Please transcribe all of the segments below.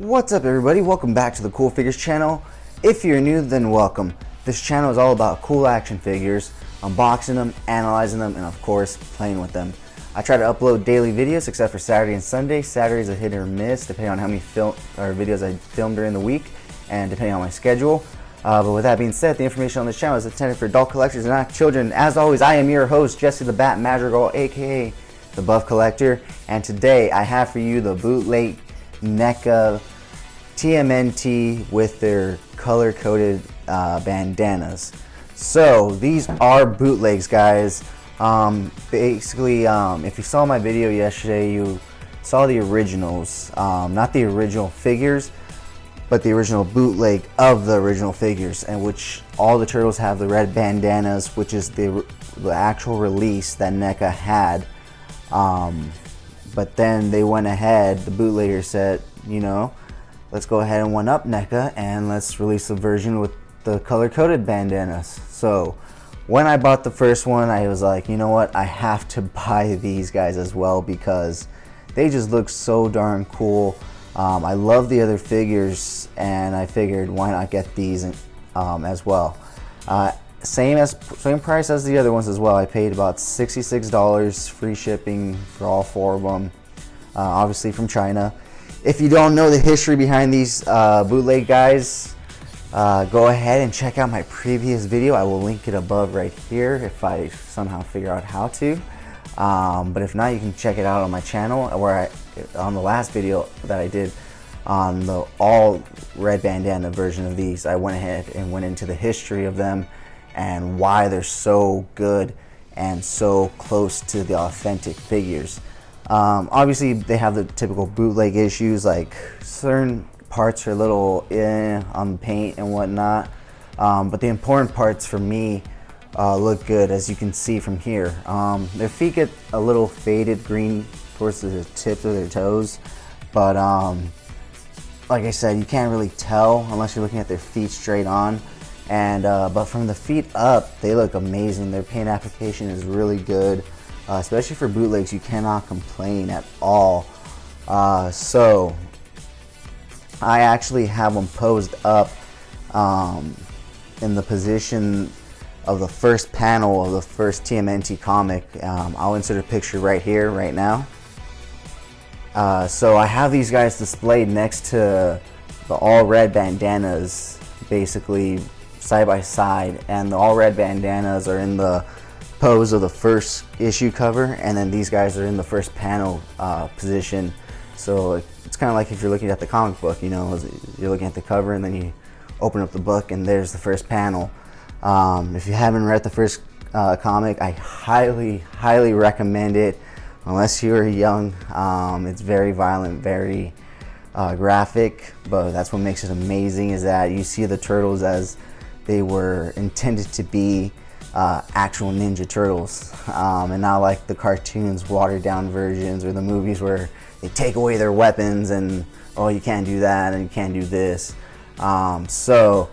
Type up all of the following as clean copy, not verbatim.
What's up everybody, welcome back to the Cool Figures channel. If you're new, then welcome. This channel is all about cool action figures, unboxing them, analyzing them, and of course, playing with them. I try to upload daily videos except for Saturday and Sunday. Saturday's a hit or miss depending on how many videos I film during the week and depending on my schedule. But with that being said, the information on this channel is intended for adult collectors and not children. As always, I am your host, Jesse the Bat Madrigal, aka the Buff Collector, and today I have for you the Bootleg NECA TMNT with their color-coded bandanas. So these are bootlegs, guys. Basically, if you saw my video yesterday, you saw the originals, not the original figures, but the original bootleg of the original figures, and which all the turtles have the red bandanas, which is the actual release that NECA had. But then they went ahead, the bootlegger said, you know, let's go ahead and one-up NECA and let's release a version with the color-coded bandanas. So when I bought the first one, I was like, you know what, I have to buy these guys as well because they just look so darn cool. I love the other figures and I figured why not get these as well. Same price as the other ones as well. I paid about $66, free shipping for all four of them, obviously from China. If you don't know the history behind these bootleg guys, go ahead and check out my previous video. I will link it above right here if I somehow figure out how to. But if not, you can check it out on my channel, where on the last video that I did on the all red bandana version of these, I went ahead and went into the history of them and why they're so good and so close to the authentic figures. Obviously they have the typical bootleg issues, like certain parts are a little on the paint and whatnot, but the important parts for me look good, as you can see from here. Their feet get a little faded green towards the tips of their toes, but like I said, you can't really tell unless you're looking at their feet straight on. And but from the feet up, they look amazing. Their paint application is really good, especially for bootlegs. You cannot complain at all. So I actually have them posed up in the position of the first panel of the first TMNT comic. I'll insert a picture right here, right now. So I have these guys displayed next to the all red bandanas, basically side by side, and the all red bandanas are in the pose of the first issue cover, and then these guys are in the first panel position. So it's kind of like if you're looking at the comic book, you know, you're looking at the cover and then you open up the book and there's the first panel. If you haven't read the first comic, I highly recommend it, unless you're young. It's very violent, very graphic, but that's what makes it amazing, is that you see the turtles as they were intended to be, actual Ninja Turtles, and not like the cartoons, watered down versions, or the movies where they take away their weapons and, oh, you can't do that and you can't do this. So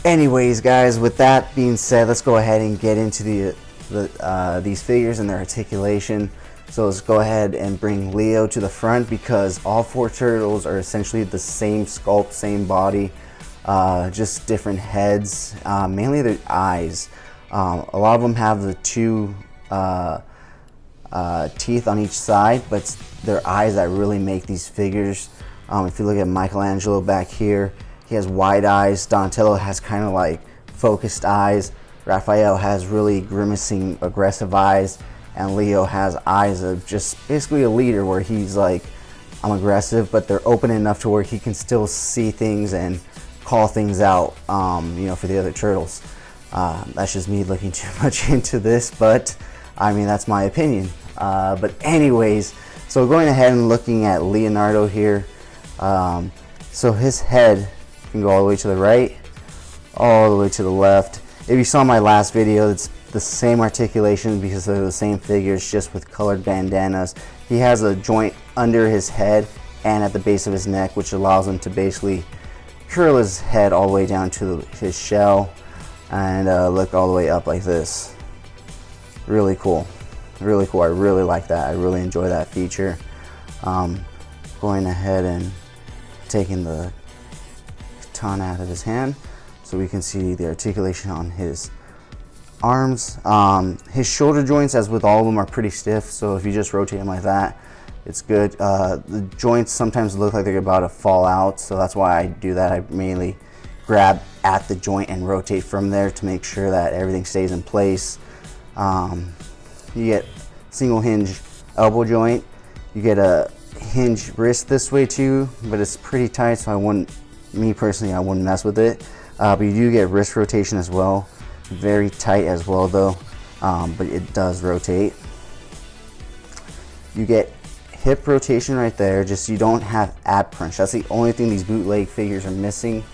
anyways, guys, with that being said, let's go ahead and get into these figures and their articulation. So let's go ahead and bring Leo to the front, because all four turtles are essentially the same sculpt, same body, just different heads, mainly their eyes. A lot of them have the two teeth on each side, but it's their eyes that really make these figures. If you look at Michelangelo back here, he has wide eyes. Donatello has kind of like focused eyes. Raphael has really grimacing, aggressive eyes. And Leo has eyes of just basically a leader, where he's like, I'm aggressive, but they're open enough to where he can still see things and call things out, you know, for the other turtles. That's just me looking too much into this, but I mean, that's my opinion. But anyways, so going ahead and looking at Leonardo here, so his head can go all the way to the right, all the way to the left. If you saw my last video, it's the same articulation because they're the same figures, just with colored bandanas. He has a joint under his head and at the base of his neck, which allows him to basically curl his head all the way down to his shell and look all the way up like this. Really cool, really cool. I really like that. I really enjoy that feature. Going ahead and taking the katana out of his hand so we can see the articulation on his arms. His shoulder joints, as with all of them, are pretty stiff, so if you just rotate them like that, it's good. The joints sometimes look like they're about to fall out, so that's why I do that. I mainly grab at the joint and rotate from there to make sure that everything stays in place. You get single hinge elbow joint. You get a hinge wrist this way too, but it's pretty tight, so I wouldn't mess with it. But you do get wrist rotation as well. Very tight as well though, but it does rotate. You get hip rotation right there, just you don't have ab crunch. That's the only thing these bootleg figures are missing,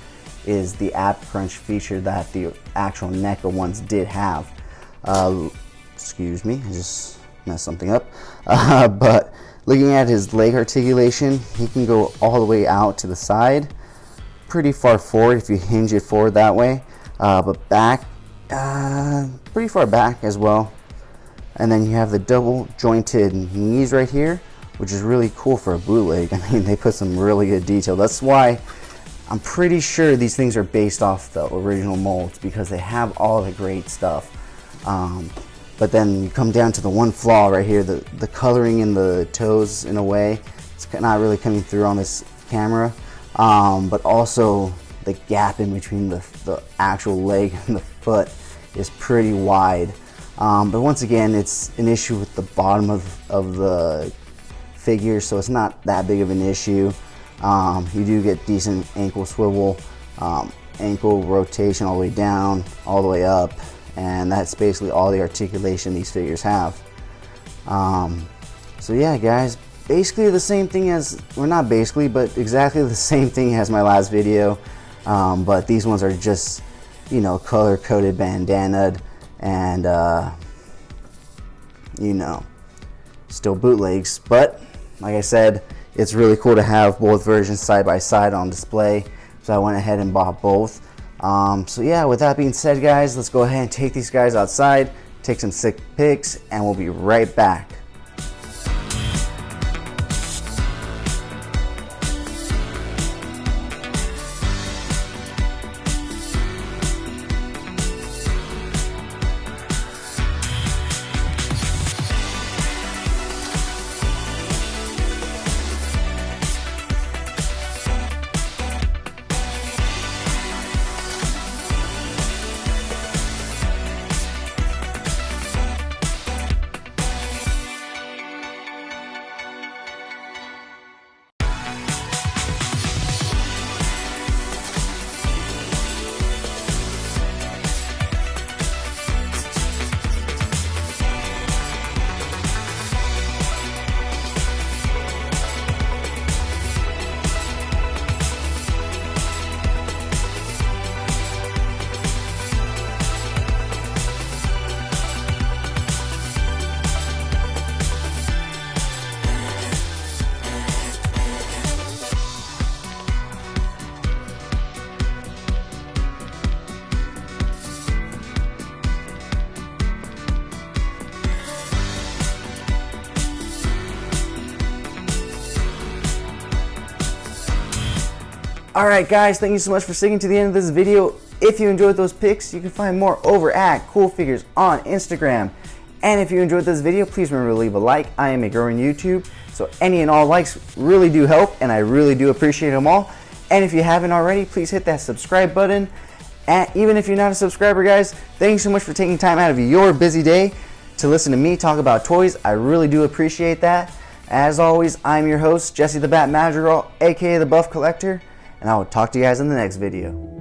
is the ab crunch feature that the actual NECA ones did have. Excuse me, I just messed something up. But looking at his leg articulation, he can go all the way out to the side, pretty far forward if you hinge it forward that way, but back, pretty far back as well. And then you have the double jointed knees right here, which is really cool for a bootleg. I mean, they put some really good detail. That's why I'm pretty sure these things are based off the original molds, because they have all the great stuff. But then you come down to the one flaw right here, the coloring in the toes, in a way, it's not really coming through on this camera. But also the gap in between the actual leg and the foot is pretty wide. But once again, it's an issue with the bottom of the figure, so it's not that big of an issue. You do get decent ankle swivel, ankle rotation all the way down, all the way up, and that's basically all the articulation these figures have. So yeah guys, basically the same thing as, well, not basically, but exactly the same thing as my last video, but these ones are just, you know, color coded, bandanaed, and you know, still bootlegs. But like I said, it's really cool to have both versions side by side on display, so I went ahead and bought both. So yeah, with that being said guys, let's go ahead and take these guys outside, take some sick pics, and we'll be right back. Alright guys, thank you so much for sticking to the end of this video. If you enjoyed those pics, you can find more over at Cool Figures on Instagram. And if you enjoyed this video, please remember to leave a like. I am a growing YouTube, so any and all likes really do help, and I really do appreciate them all. And if you haven't already, please hit that subscribe button. And even if you're not a subscriber guys, thank you so much for taking time out of your busy day to listen to me talk about toys. I really do appreciate that. As always, I'm your host, Jesse the Bat Madrigal, aka the Buff Collector, and I will talk to you guys in the next video.